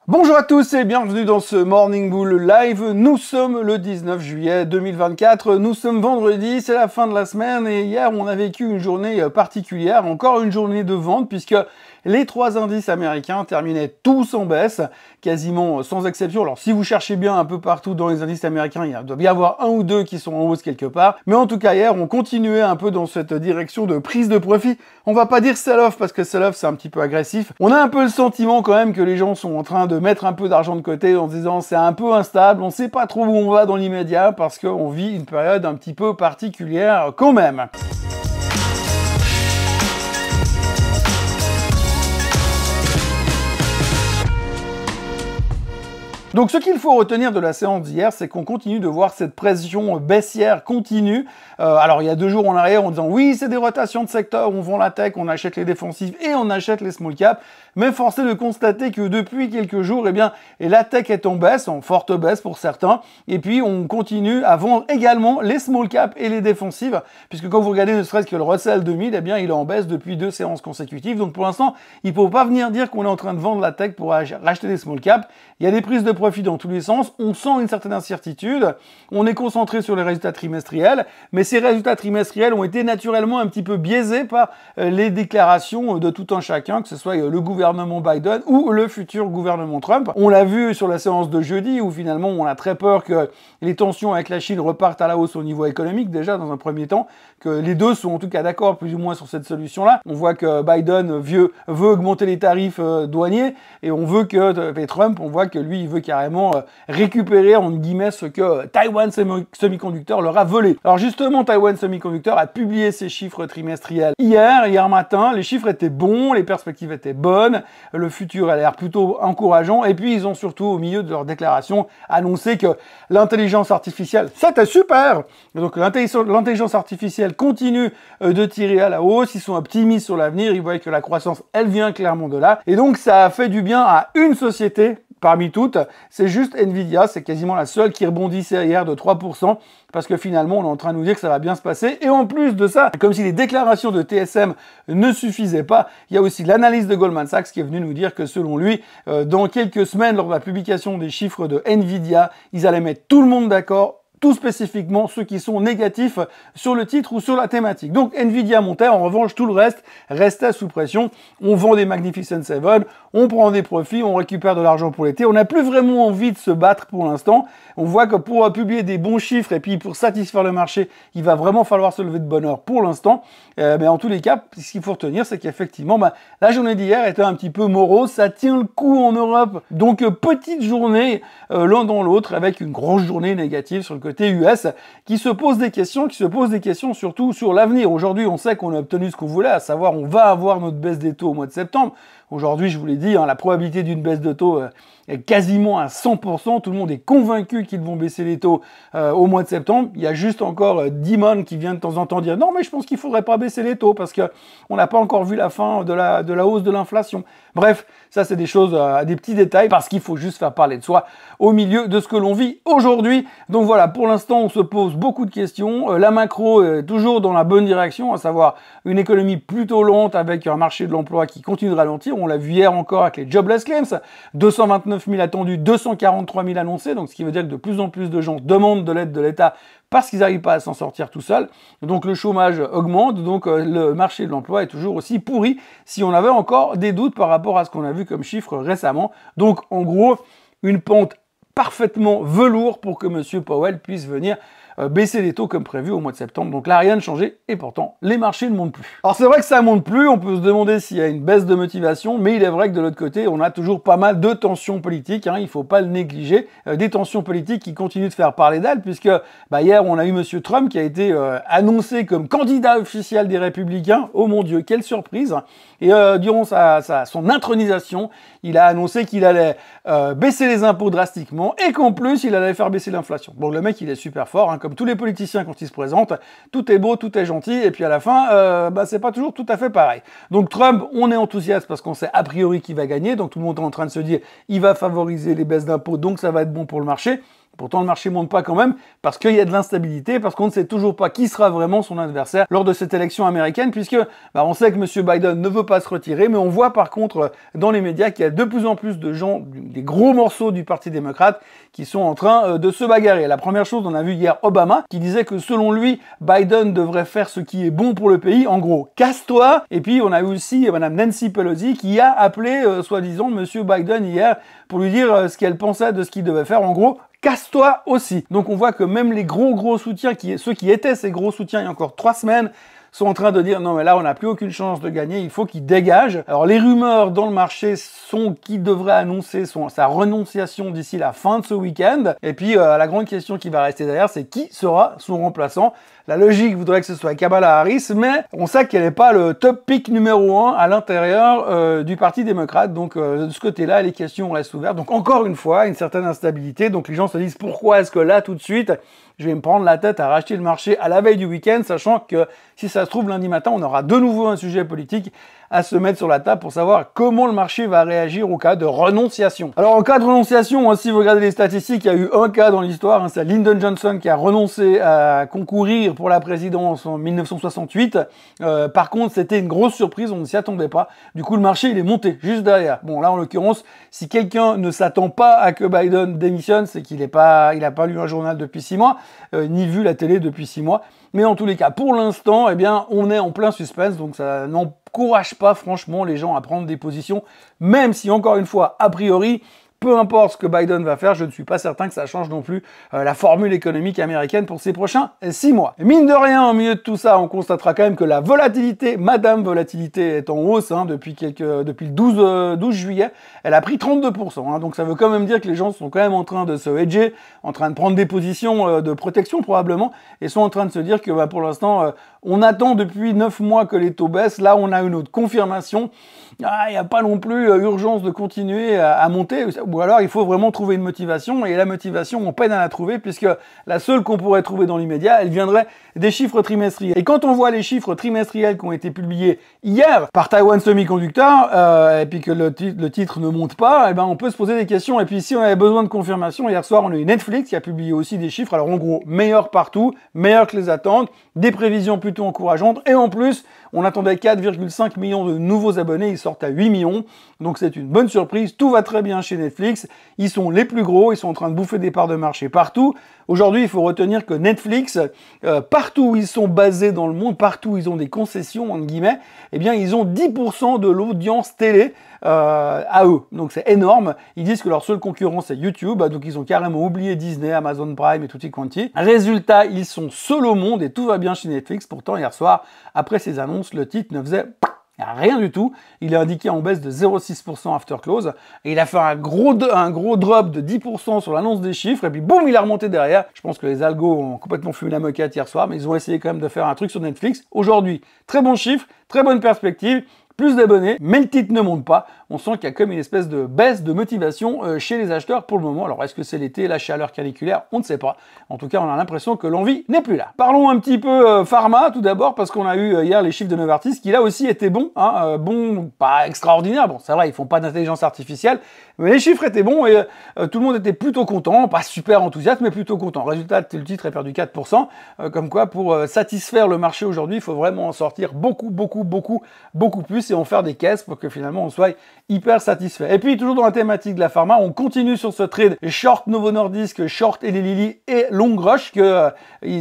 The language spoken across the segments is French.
Bonjour à tous et bienvenue dans ce Morning Bull Live. Nous sommes le 19 juillet 2024, nous sommes vendredi, c'est la fin de la semaine et hier on a vécu une journée particulière, encore une journée de vente puisque les trois indices américains terminaient tous en baisse, quasiment sans exception. Alors si vous cherchez bien un peu partout dans les indices américains, il doit bien y avoir un ou deux qui sont en hausse quelque part. Mais en tout cas hier, on continuait un peu dans cette direction de prise de profit. On va pas dire sell-off parce que sell-off c'est un petit peu agressif. On a un peu le sentiment quand même que les gens sont en train de mettre un peu d'argent de côté en se disant c'est un peu instable, on sait pas trop où on va dans l'immédiat parce qu'on vit une période un petit peu particulière quand même. Donc ce qu'il faut retenir de la séance d'hier, c'est qu'on continue de voir cette pression baissière continue. Alors il y a 2 jours en arrière en disant oui c'est des rotations de secteur, on vend la tech, on achète les défensifs et on achète les small caps. Mais force est de constater que depuis quelques jours, la tech est en baisse, en forte baisse pour certains. Et puis on continue à vendre également les small caps et les défensives, puisque quand vous regardez ne serait-ce que le Russell 2000, il est en baisse depuis 2 séances consécutives. Donc pour l'instant, il ne faut pas venir dire qu'on est en train de vendre la tech pour racheter des small caps. Il y a des prises de profit dans tous les sens, on sent une certaine incertitude, on est concentré sur les résultats trimestriels, mais ces résultats trimestriels ont été naturellement un petit peu biaisés par les déclarations de tout un chacun, que ce soit le gouvernement Biden ou le futur gouvernement Trump. On l'a vu sur la séance de jeudi où finalement on a très peur que les tensions avec la Chine repartent à la hausse au niveau économique déjà dans un premier temps, que les deux sont en tout cas d'accord plus ou moins sur cette solution-là. On voit que Biden veut augmenter les tarifs douaniers et on veut que et Trump, on voit que lui il veut carrément récupérer en guillemets ce que Taiwan Semiconductor leur a volé. Alors justement, Taiwan Semiconductor a publié ses chiffres trimestriels hier matin. Les chiffres étaient bons, les perspectives étaient bonnes, le futur a l'air plutôt encourageant. Et puis ils ont surtout au milieu de leur déclaration annoncé que l'intelligence artificielle, c'était super. Donc l'intelligence artificielle continue de tirer à la hausse. Ils sont optimistes sur l'avenir. Ils voient que la croissance, elle vient clairement de là. Et donc ça a fait du bien à une société parmi toutes, c'est juste Nvidia, c'est quasiment la seule qui rebondissait hier de 3%, parce que finalement, on est en train de nous dire que ça va bien se passer. Et en plus de ça, comme si les déclarations de TSM ne suffisaient pas, il y a aussi l'analyse de Goldman Sachs qui est venue nous dire que selon lui, dans quelques semaines, lors de la publication des chiffres de Nvidia, ils allaient mettre tout le monde d'accord, tout spécifiquement ceux qui sont négatifs sur le titre ou sur la thématique. Donc Nvidia montait, en revanche tout le reste restait sous pression. On vend des Magnificent Seven, on prend des profits, on récupère de l'argent pour l'été. On n'a plus vraiment envie de se battre pour l'instant. On voit que pour publier des bons chiffres et puis pour satisfaire le marché, il va vraiment falloir se lever de bonne heure pour l'instant. Mais en tous les cas, ce qu'il faut retenir, c'est qu'effectivement, la journée d'hier était un petit peu morose. Ça tient le coup en Europe. Donc petite journée l'un dans l'autre avec une grosse journée négative sur le côté US qui se pose des questions surtout sur l'avenir. Aujourd'hui, on sait qu'on a obtenu ce qu'on voulait, à savoir on va avoir notre baisse des taux au mois de septembre. Aujourd'hui, je vous l'ai dit, la probabilité d'une baisse de taux est quasiment à 100%. Tout le monde est convaincu qu'ils vont baisser les taux au mois de septembre. Il y a juste encore Dimon qui vient de temps en temps dire non, mais je pense qu'il faudrait pas baisser les taux parce que on n'a pas encore vu la fin de la hausse de l'inflation. Bref, ça c'est des choses, des petits détails parce qu'il faut juste faire parler de soi au milieu de ce que l'on vit aujourd'hui. Donc voilà, pour l'instant, on se pose beaucoup de questions. La macro est toujours dans la bonne direction, à savoir une économie plutôt lente avec un marché de l'emploi qui continue de ralentir. On l'a vu hier encore avec les jobless claims, 229 000 attendus, 243 000 annoncés, donc ce qui veut dire que de plus en plus de gens demandent de l'aide de l'État parce qu'ils n'arrivent pas à s'en sortir tout seuls. Donc le chômage augmente, donc le marché de l'emploi est toujours aussi pourri si on avait encore des doutes par rapport à ce qu'on a vu comme chiffre récemment. Donc en gros, une pente parfaitement velours pour que M. Powell puisse venir baisser les taux comme prévu au mois de septembre. Donc là, rien ne changé et pourtant, les marchés ne montent plus. Alors c'est vrai que ça ne monte plus, on peut se demander s'il y a une baisse de motivation, mais il est vrai que de l'autre côté, on a toujours pas mal de tensions politiques, il ne faut pas le négliger, des tensions politiques qui continuent de faire parler d'elles, puisque hier, on a eu M. Trump qui a été annoncé comme candidat officiel des Républicains. Oh mon Dieu, quelle surprise! Et durant son intronisation, il a annoncé qu'il allait baisser les impôts drastiquement et qu'en plus, il allait faire baisser l'inflation. Bon, le mec, il est super fort, comme tous les politiciens quand ils se présentent, tout est beau, tout est gentil, et puis à la fin, c'est pas toujours tout à fait pareil. Donc Trump, on est enthousiaste parce qu'on sait a priori qu'il va gagner, donc tout le monde est en train de se dire, il va favoriser les baisses d'impôts, donc ça va être bon pour le marché. Pourtant, le marché monte pas quand même parce qu'il y a de l'instabilité, parce qu'on ne sait toujours pas qui sera vraiment son adversaire lors de cette élection américaine, puisque on sait que M. Biden ne veut pas se retirer, mais on voit par contre dans les médias qu'il y a de plus en plus de gens, des gros morceaux du Parti démocrate, qui sont en train de se bagarrer. La première chose, on a vu hier Obama, qui disait que selon lui, Biden devrait faire ce qui est bon pour le pays, en gros, casse-toi. Et puis on a eu aussi Mme Nancy Pelosi qui a appelé, soi-disant, M. Biden hier pour lui dire ce qu'elle pensait de ce qu'il devait faire, en gros, casse-toi aussi. Donc on voit que même les gros soutiens, ceux qui étaient ces gros soutiens il y a encore 3 semaines, sont en train de dire non mais là on n'a plus aucune chance de gagner, il faut qu'il dégage. Alors les rumeurs dans le marché sont qu'il devrait annoncer sa renonciation d'ici la fin de ce week-end. Et puis la grande question qui va rester derrière, c'est qui sera son remplaçant. La logique voudrait que ce soit Kamala Harris, mais on sait qu'elle n'est pas le top pick numéro 1 à l'intérieur du Parti démocrate. Donc de ce côté-là, les questions restent ouvertes. Donc encore une fois, une certaine instabilité. Donc les gens se disent pourquoi est-ce que là tout de suite je vais me prendre la tête à racheter le marché à la veille du week-end, sachant que si ça se trouve lundi matin, on aura de nouveau un sujet politique à se mettre sur la table pour savoir comment le marché va réagir au cas de renonciation. Alors en cas de renonciation, si vous regardez les statistiques, il y a eu un cas dans l'histoire, c'est Lyndon Johnson qui a renoncé à concourir pour la présidence en 1968. Par contre, c'était une grosse surprise, on ne s'y attendait pas. Du coup, le marché, il est monté juste derrière. Bon, là, en l'occurrence, si quelqu'un ne s'attend pas à que Biden démissionne, c'est qu'il n'a pas lu un journal depuis 6 mois, ni vu la télé depuis 6 mois. Mais en tous les cas, pour l'instant, eh bien, on est en plein suspense, donc ça n'encourage pas franchement les gens à prendre des positions, même si, encore une fois, a priori, peu importe ce que Biden va faire, je ne suis pas certain que ça change non plus la formule économique américaine pour ces prochains 6 mois. Et mine de rien, au milieu de tout ça, on constatera quand même que la volatilité, Madame Volatilité, est en hausse depuis le 12 juillet. Elle a pris 32%. Donc ça veut quand même dire que les gens sont quand même en train de se hedger, en train de prendre des positions de protection probablement, et sont en train de se dire que pour l'instant, on attend depuis 9 mois que les taux baissent. Là, on a une autre confirmation. Il n'y a pas non plus urgence de continuer à monter, ou alors il faut vraiment trouver une motivation, et la motivation, on peine à la trouver, puisque la seule qu'on pourrait trouver dans l'immédiat, elle viendrait des chiffres trimestriels. Et quand on voit les chiffres trimestriels qui ont été publiés hier par Taiwan Semiconductor, et puis que le titre ne monte pas, on peut se poser des questions. Et puis si on avait besoin de confirmation, hier soir, on a eu Netflix qui a publié aussi des chiffres, alors en gros, meilleurs partout, meilleurs que les attentes, des prévisions plutôt encourageantes, et en plus, on attendait 4,5 millions de nouveaux abonnés, ils sortent à 8 millions, donc c'est une bonne surprise, tout va très bien chez Netflix, ils sont les plus gros, ils sont en train de bouffer des parts de marché partout. Aujourd'hui, il faut retenir que Netflix, partout où ils sont basés dans le monde, partout où ils ont des concessions, entre guillemets, eh bien ils ont 10% de l'audience télé à eux, donc c'est énorme. Ils disent que leur seul concurrent c'est YouTube, donc ils ont carrément oublié Disney, Amazon Prime et tutti quanti. Résultat, ils sont seuls au monde et tout va bien chez Netflix. Pourtant hier soir, après ces annonces, le titre ne faisait rien du tout. Il est indiqué en baisse de 0,6% after close, et il a fait un gros drop de 10% sur l'annonce des chiffres, et puis boum, il a remonté derrière. Je pense que les algos ont complètement fumé la moquette hier soir, mais ils ont essayé quand même de faire un truc sur Netflix. Aujourd'hui, très bon chiffre, très bonne perspective, plus d'abonnés, mais le titre ne monte pas. On sent qu'il y a comme une espèce de baisse de motivation chez les acheteurs pour le moment. Alors est-ce que c'est l'été, la chaleur caniculaire? On ne sait pas. En tout cas, on a l'impression que l'envie n'est plus là. Parlons un petit peu pharma tout d'abord, parce qu'on a eu hier les chiffres de Novartis qui là aussi étaient bons. Bon, pas extraordinaire. Bon, c'est vrai, ils font pas d'intelligence artificielle, mais les chiffres étaient bons et tout le monde était plutôt content. Pas super enthousiaste, mais plutôt content. Résultat, le titre a perdu 4%. Comme quoi, pour satisfaire le marché aujourd'hui, il faut vraiment en sortir beaucoup plus et en faire des caisses pour que finalement on soit hyper satisfait. Et puis toujours dans la thématique de la pharma, on continue sur ce trade short Novo Nordisk, short Eli Lilly et long Roche, que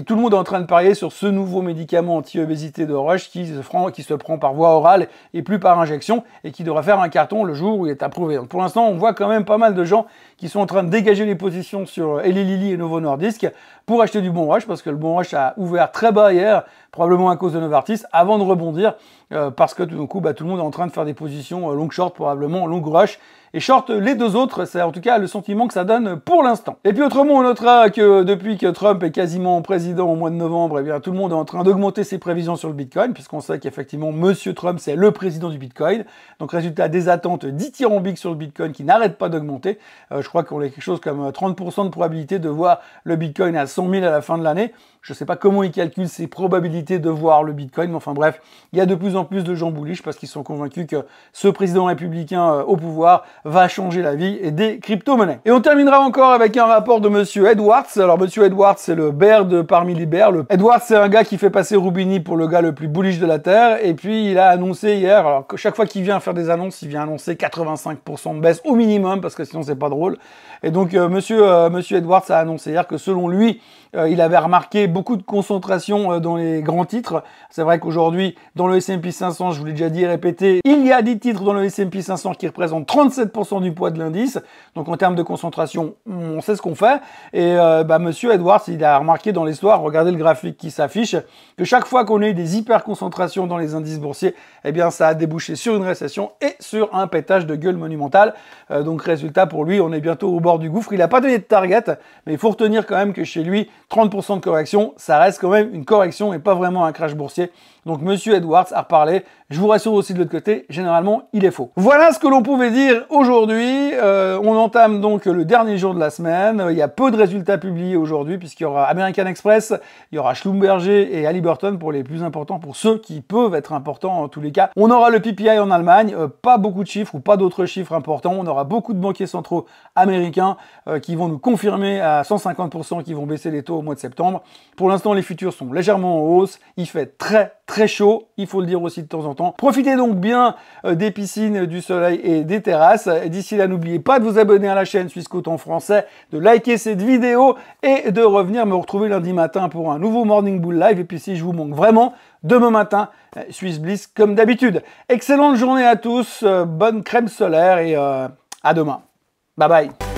tout le monde est en train de parier sur ce nouveau médicament anti-obésité de Roche qui se prend par voie orale et plus par injection, et qui devrait faire un carton le jour où il est approuvé. Donc pour l'instant, on voit quand même pas mal de gens qui sont en train de dégager les positions sur Eli Lilly et Novo Nordisk pour acheter du bon Roche, parce que le bon Roche a ouvert très bas hier, probablement à cause de Novartis, avant de rebondir, parce que tout d'un coup, tout le monde est en train de faire des positions long short, probablement long Roche, et short les deux autres. C'est en tout cas le sentiment que ça donne pour l'instant. Et puis autrement, on notera que depuis que Trump est quasiment président au mois de novembre, eh bien tout le monde est en train d'augmenter ses prévisions sur le Bitcoin, puisqu'on sait qu'effectivement Monsieur Trump c'est le président du Bitcoin. Donc résultat, des attentes dithyrambiques sur le Bitcoin qui n'arrêtent pas d'augmenter. Je crois qu'on a quelque chose comme 30% de probabilité de voir le Bitcoin à 100 000 à la fin de l'année. Je ne sais pas comment ils calculent ces probabilités de voir le Bitcoin, mais enfin bref, il y a de plus en plus de gens bullish parce qu'ils sont convaincus que ce président républicain au pouvoir va changer la vie des crypto-monnaies. Et on terminera encore avec un rapport de monsieur Edwards. Alors monsieur Edwards, c'est le bear parmi les bears. Edwards, c'est un gars qui fait passer Roubini pour le gars le plus bullish de la Terre. Et puis il a annoncé hier, alors que chaque fois qu'il vient faire des annonces, il vient annoncer 85% de baisse au minimum, parce que sinon c'est pas drôle. Et donc monsieur Edwards a annoncé hier que selon lui, il avait remarqué beaucoup de concentration dans les grands titres. C'est vrai qu'aujourd'hui, dans le S&P 500, je vous l'ai déjà dit et répété, il y a 10 titres dans le S&P 500 qui représentent 37% du poids de l'indice. Donc en termes de concentration, on sait ce qu'on fait. Et monsieur Edwards, il a remarqué dans l'histoire, regardez le graphique qui s'affiche, que chaque fois qu'on a eu des hyper-concentrations dans les indices boursiers, eh bien ça a débouché sur une récession et sur un pétage de gueule monumental. Donc résultat pour lui, on est bientôt au bord du gouffre. Il n'a pas donné de target, mais il faut retenir quand même que chez lui, 30% de correction, ça reste quand même une correction et pas vraiment un crash boursier. Donc monsieur Edwards a reparlé. Je vous rassure aussi de l'autre côté, généralement, il est faux. Voilà ce que l'on pouvait dire aujourd'hui. On entame donc le dernier jour de la semaine. Il y a peu de résultats publiés aujourd'hui puisqu'il y aura American Express, il y aura Schlumberger et Halliburton pour les plus importants, pour ceux qui peuvent être importants en tous les cas. On aura le PPI en Allemagne, pas beaucoup de chiffres ou pas d'autres chiffres importants. On aura beaucoup de banquiers centraux américains qui vont nous confirmer à 150% qu'ils vont baisser les taux au mois de septembre. Pour l'instant, les futurs sont légèrement en hausse. Il fait très chaud, il faut le dire aussi de temps en temps. Profitez donc bien des piscines, du soleil et des terrasses. D'ici là, n'oubliez pas de vous abonner à la chaîne Suisse Coton Français, de liker cette vidéo et de revenir me retrouver lundi matin pour un nouveau Morning Bull Live. Et puis si je vous manque vraiment, demain matin, Swiss Bliss comme d'habitude. Excellente journée à tous, bonne crème solaire et à demain. Bye bye.